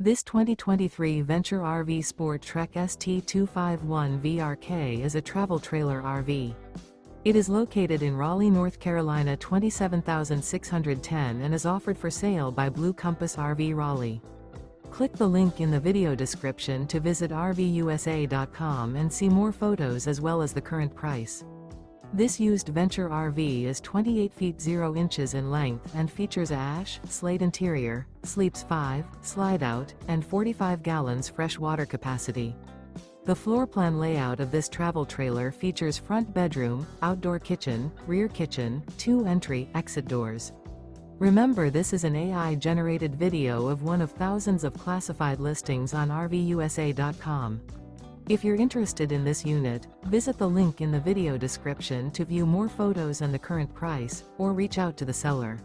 This 2023 Venture RV SportTrek ST251VRK is a travel trailer RV. It is located in Raleigh, North Carolina 27610 and is offered for sale by Blue Compass RV Raleigh. Click the link in the video description to visit RVUSA.com and see more photos as well as the current price. This used Venture RV is 28 feet 0 inches in length and features a ash, slate interior, sleeps 5, slide-out, and 45 gallons fresh water capacity. The floor plan layout of this travel trailer features front bedroom, outdoor kitchen, rear kitchen, 2 entry/exit doors. Remember, this is an AI-generated video of one of thousands of classified listings on RVUSA.com. If you're interested in this unit, visit the link in the video description to view more photos and the current price, or reach out to the seller.